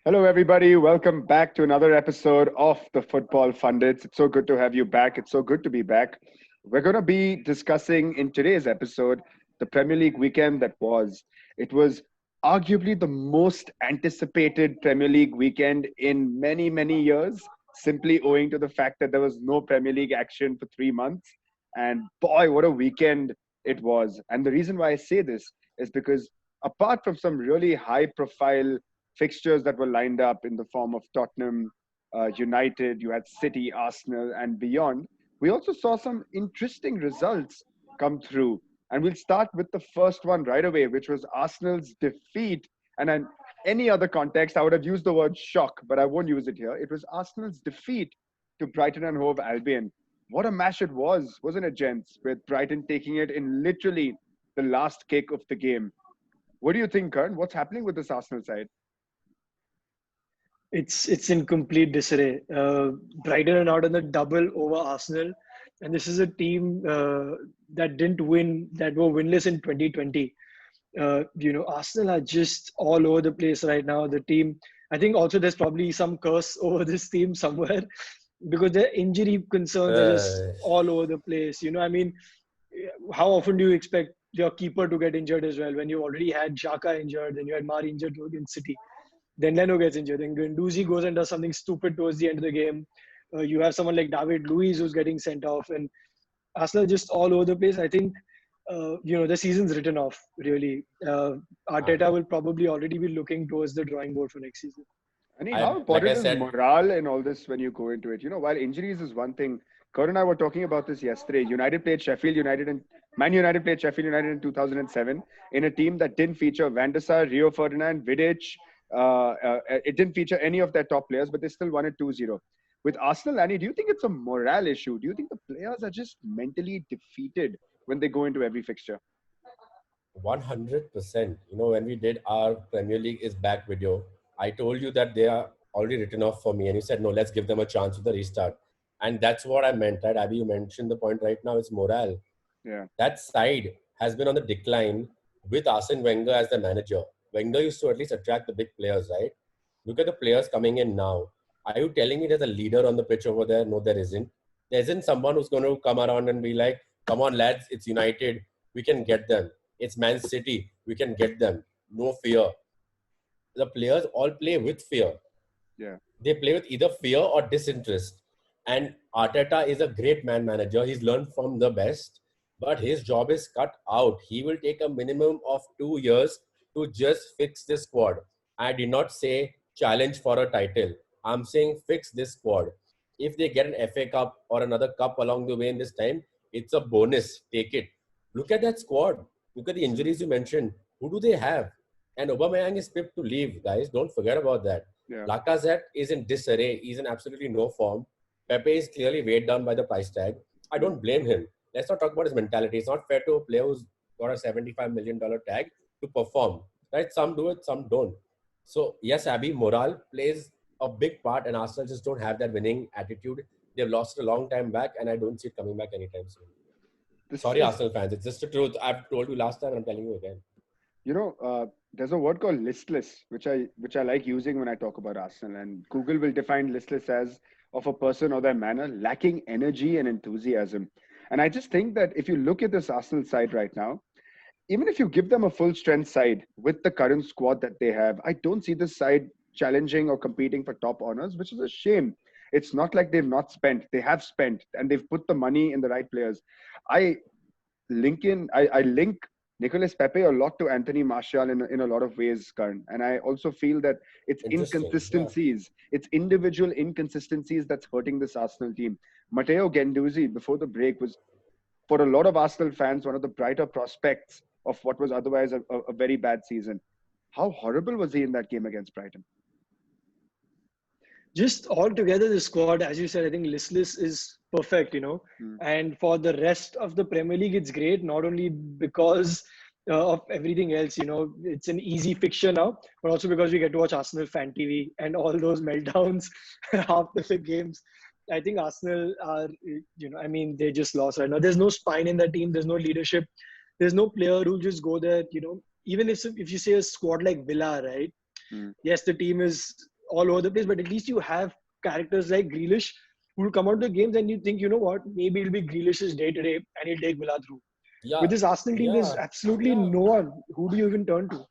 Hello, everybody. Welcome back to another episode of the Football Pundits. It's so good to have you back. It's so good to be back. We're going to be discussing in today's episode the Premier League weekend that was. It was arguably the most anticipated Premier League weekend in many, many years, simply owing to the fact that there was no Premier League action for 3 months. And boy, what a weekend it was. And the reason why I say this is because apart from some really high profile fixtures that were lined up in the form of Tottenham, United, you had City, Arsenal, and beyond. We also saw some interesting results come through. And we'll start with the first one right away, which was Arsenal's defeat. And in any other context, I would have used the word shock, but I won't use it here. It was Arsenal's defeat to Brighton and Hove Albion. What a match it was, wasn't it, gents? With Brighton taking it in literally the last kick of the game. What do you think, Kern? What's happening with this Arsenal side? It's in complete disarray. Brighton are out on the double over Arsenal, and this is a team that didn't win, that were winless in 2020. Arsenal are just all over the place right now. The team, I think, also there's probably some curse over this team somewhere because their injury concerns are just Uh, all over the place. How often do you expect your keeper to get injured as well when you already had Xhaka injured, then you had Mari injured against City? Then Leno gets injured. Then Guendouzi goes and does something stupid towards the end of the game. You have someone like David Luiz who's getting sent off, and Arsenal just all over the place. I think the season's written off. Really, I, Arteta will probably already be looking towards the drawing board for next season. I mean, how I like I important is said, morale in all this when you go into it? While injuries is one thing, Kurt and I were talking about this yesterday. Man United played Sheffield United in 2007 in a team that didn't feature Van der Sar, Rio Ferdinand, Vidic. It didn't feature any of their top players, but they still won it 2-0. With Arsenal, Annie, do you think it's a morale issue? Do you think the players are just mentally defeated when they go into every fixture? 100%. When we did our Premier League is back video, I told you that they are already written off for me, and you said no, let's give them a chance with the restart, and that's what I meant, right? Abby, you mentioned the point right now. It's morale. Yeah. That side has been on the decline with Arsene Wenger as the manager. Wenger used to at least attract the big players, right? Look at the players coming in now. Are you telling me there's a leader on the pitch over there? No, there isn't. There isn't someone who's going to come around and be like, come on, lads, it's United. We can get them. It's Man City. We can get them. No fear. The players all play with fear. Yeah. They play with either fear or disinterest. And Arteta is a great man manager. He's learned from the best, but his job is cut out. He will take a minimum of 2 years to just fix this squad. I did not say challenge for a title. I'm saying fix this squad. If they get an FA Cup or another cup along the way in this time, it's a bonus. Take it. Look at that squad. Look at the injuries you mentioned. Who do they have? And Aubameyang is picked to leave, guys. Don't forget about that. Yeah. Lacazette is in disarray. He's in absolutely no form. Pepe is clearly weighed down by the price tag. I don't blame him. Let's not talk about his mentality. It's not fair to a player who's got a $75 million tag to perform. Right? Some do it, some don't. So, yes, Abby, morale plays a big part, and Arsenal just don't have that winning attitude. They've lost it a long time back, and I don't see it coming back anytime soon. This Sorry, is Arsenal fans. It's just the truth. I've told you last time, and I'm telling you again. there's a word called listless, which I like using when I talk about Arsenal. And Google will define listless as of a person or their manner lacking energy and enthusiasm. And I just think that if you look at this Arsenal side right now, even if you give them a full strength side with the current squad that they have, I don't see this side challenging or competing for top honors, which is a shame. It's not like they've not spent; they have spent, and they've put the money in the right players. I I link Nicolas Pepe a lot to Anthony Martial in a lot of ways, Karan. And I also feel that it's Interesting. Yeah. inconsistencies, it's individual inconsistencies that's hurting this Arsenal team. Matteo Guendouzi, before the break, was, for a lot of Arsenal fans, one of the brighter prospects of what was otherwise a very bad season. How horrible was he in that game against Brighton? Just altogether, the squad, as you said, I think listless is perfect. Hmm. And for the rest of the Premier League, it's great, not only because of everything else, it's an easy fixture now, but also because we get to watch Arsenal fan TV and all those meltdowns after the games. I think Arsenal are, they just lost right now. There's no spine in the team. There's no leadership. There's no player who'll just go there, even if you say a squad like Villa, right? Hmm. Yes, the team is all over the place, but at least you have characters like Grealish who will come out to the games and you think, you know what, maybe it'll be Grealish's day today and he'll take Villa through. With Yeah, this Arsenal team, there's yeah. absolutely no one. Who do you even turn to?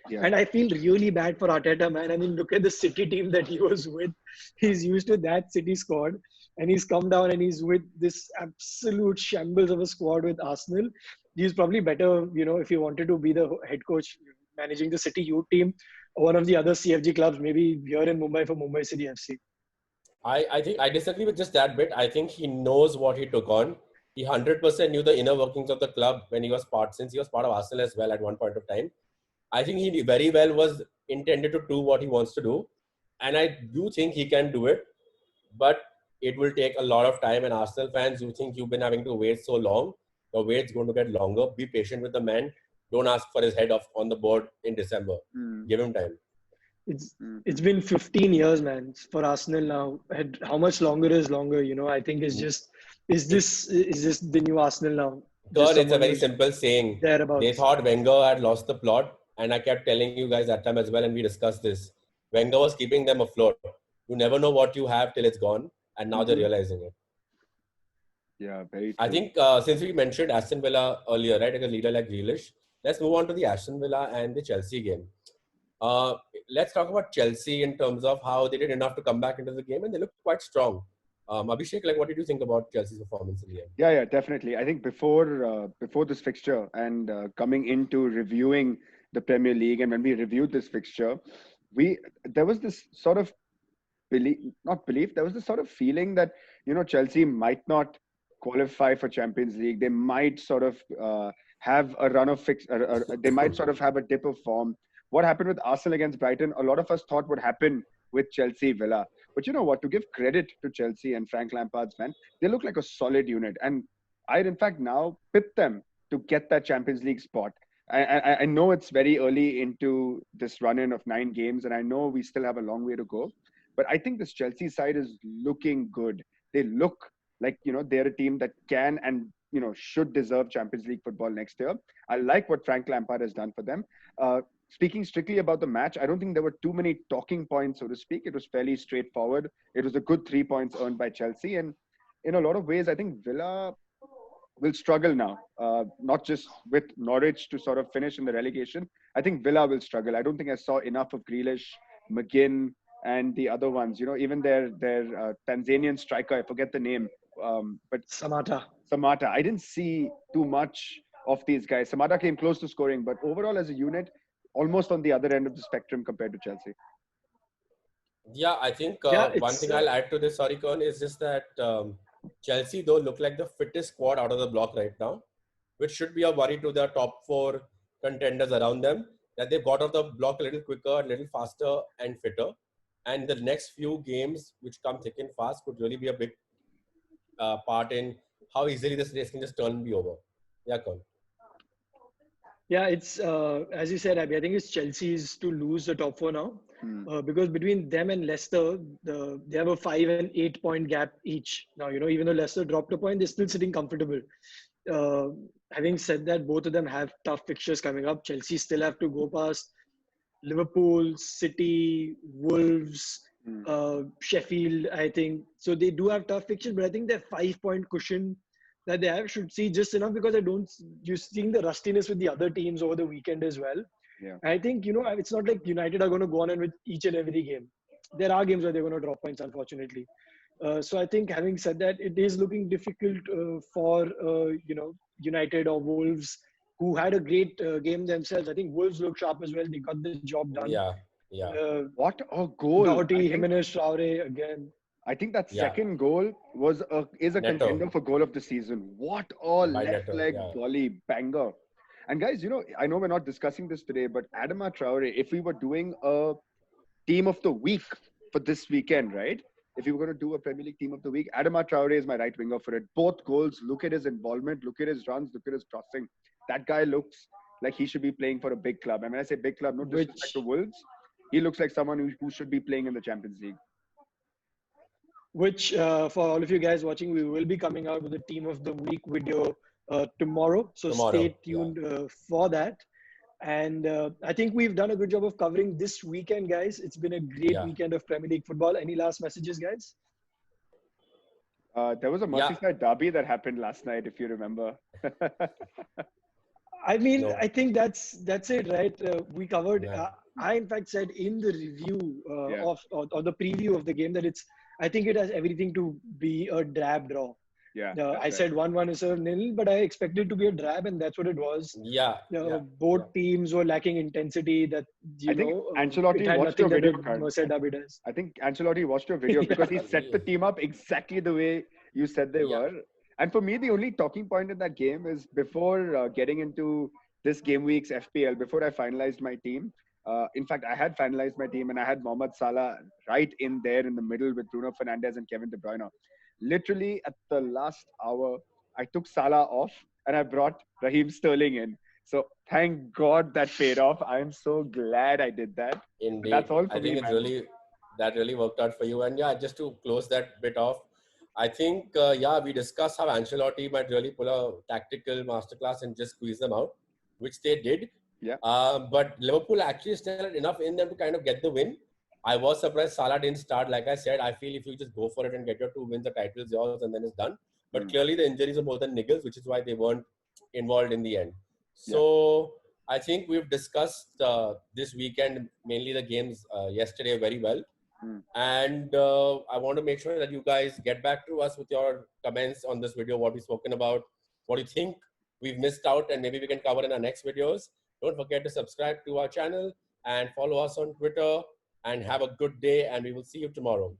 Yeah. And I feel really bad for Arteta, man. I mean, look at the City team that he was with. He's used to that City squad, and he's come down and he's with this absolute shambles of a squad with Arsenal. He's probably better, if he wanted to be the head coach managing the City youth team, or one of the other CFG clubs, maybe here in Mumbai for Mumbai City FC. I think I disagree with just that bit. I think he knows what he took on. He 100% knew the inner workings of the club when he was since he was part of Arsenal as well at one point of time. I think he very well was intended to do what he wants to do. And I do think he can do it. But it will take a lot of time. And Arsenal fans, you think you've been having to wait so long, the wait's going to get longer. Be patient with the man. Don't ask for his head off on the board in December. Give him time. It's been 15 years, man, for Arsenal now. And how much longer is longer? I think it's just is this the new Arsenal now? God, it's a very simple saying. Thereabouts. They thought Wenger had lost the plot, and I kept telling you guys that time as well, and we discussed this. Wenger was keeping them afloat. You never know what you have till it's gone, and now they're realizing it. Yeah, very true. I think since we mentioned Aston Villa earlier, right, like a leader like Grealish, let's move on to the Aston Villa and the Chelsea game. Let's talk about Chelsea in terms of how they did enough to come back into the game, and they looked quite strong. Abhishek, what did you think about Chelsea's performance in the game? Yeah, definitely. I think before this fixture and coming into reviewing the Premier League, and when we reviewed this fixture, there was this sort of there was this sort of feeling that Chelsea might not qualify for Champions League. They might sort of have a run of they might sort of have a dip of form. What happened with Arsenal against Brighton, a lot of us thought would happen with Chelsea Villa. But you know what? To give credit to Chelsea and Frank Lampard's men, they look like a solid unit. And I'd in fact now pip them to get that Champions League spot. I know it's very early into this run-in of 9 games, and I know we still have a long way to go. But I think this Chelsea side is looking good. They look like, they're a team that can and, should deserve Champions League football next year. I like what Frank Lampard has done for them. Speaking strictly about the match, I don't think there were too many talking points, so to speak. It was fairly straightforward. It was a good 3 points earned by Chelsea. And in a lot of ways, I think Villa will struggle now, not just with Norwich to sort of finish in the relegation. I think Villa will struggle. I don't think I saw enough of Grealish, McGinn, and the other ones. Even their Tanzanian striker, I forget the name, but Samata. I didn't see too much of these guys. Samata came close to scoring, but overall as a unit, almost on the other end of the spectrum compared to Chelsea. Yeah, I think one thing I'll add to this, sorry, Karan, is just that Chelsea, though, look like the fittest squad out of the block right now, which should be a worry to the top 4 contenders around them, that they've got off the block a little quicker, a little faster and fitter. And the next few games, which come thick and fast, could really be a big part in how easily this race can just turn and be over. Yeah, Karan. Yeah, it's as you said, Abhi, I think it's Chelsea's to lose the top 4 now, because between them and Leicester, they have a 5 and 8 point gap each. Now, even though Leicester dropped a point, they're still sitting comfortable. Having said that, both of them have tough fixtures coming up. Chelsea still have to go past Liverpool, City, Wolves, Sheffield, I think. So they do have tough fixtures, but I think their 5-point cushion that they have should see just enough, because you're seeing the rustiness with the other teams over the weekend as well. Yeah. I think, it's not like United are going to go on and with each and every game. There are games where they're going to drop points, unfortunately. So I think, having said that, it is looking difficult for, United or Wolves, who had a great game themselves. I think Wolves look sharp as well. They got the job done. Yeah. What a goal. Doherty, Jimenez, Traore again. I think that second goal is a Neto. contender for goal of the season. What a left leg volley banger. And guys, I know we're not discussing this today, but Adama Traore, if we were doing a team of the week for this weekend, right? If you were going to do a Premier League team of the week, Adama Traore is my right winger for it. Both goals, look at his involvement, look at his runs, look at his crossing. That guy looks like he should be playing for a big club. And when I say big club, no disrespect to Wolves, he looks like someone who should be playing in the Champions League. Which, for all of you guys watching, we will be coming out with a team of the week video tomorrow. So stay tuned for that. And I think we've done a good job of covering this weekend, guys. It's been a great Yeah. weekend of Premier League football. Any last messages, guys? There was a Yeah. Merseyside derby that happened last night, if you remember. I mean, No. I think that's it, right? We covered. Yeah. I in fact said in the review Yeah, of or the preview of the game that it's. I think it has everything to be a drab draw. yeah, I that's right. said 1-1 is a nil, but I expected it to be a drab, and that's what it was. Yeah. Yeah. Both Yeah. teams were lacking intensity. That I think it Ancelotti had watched nothing your that video a card. Merseyside derby does. I think Ancelotti watched your video because he Yeah. set the team up exactly the way you said they Yeah. were. And for me, the only talking point in that game is before getting into this game week's FPL, before I finalized my team. In fact, I had finalized my team and I had Mohamed Salah right in there in the middle with Bruno Fernandes and Kevin De Bruyne. Literally at the last hour, I took Salah off and I brought Raheem Sterling in. So thank God that paid off. I'm so glad I did that. But that's Indeed. all I for me, think it's man. really, that really worked out for you. And yeah, just to close that bit off, I think, yeah, we discussed how Ancelotti might really pull a tactical masterclass and just squeeze them out, which they did. Yeah. But Liverpool actually still had enough in them to kind of get the win. I was surprised Salah didn't start. Like I said, I feel if you just go for it and get your 2 wins, the title is yours and then it's done. But Mm. clearly the injuries are more than niggles, which is why they weren't involved in the end. Yeah. So I think we've discussed this weekend, mainly the games yesterday very well. Mm. And I want to make sure that you guys get back to us with your comments on this video, what we've spoken about, what you think we've missed out, and maybe we can cover in our next videos. Don't forget to subscribe to our channel and follow us on Twitter, and have a good day, and we will see you tomorrow.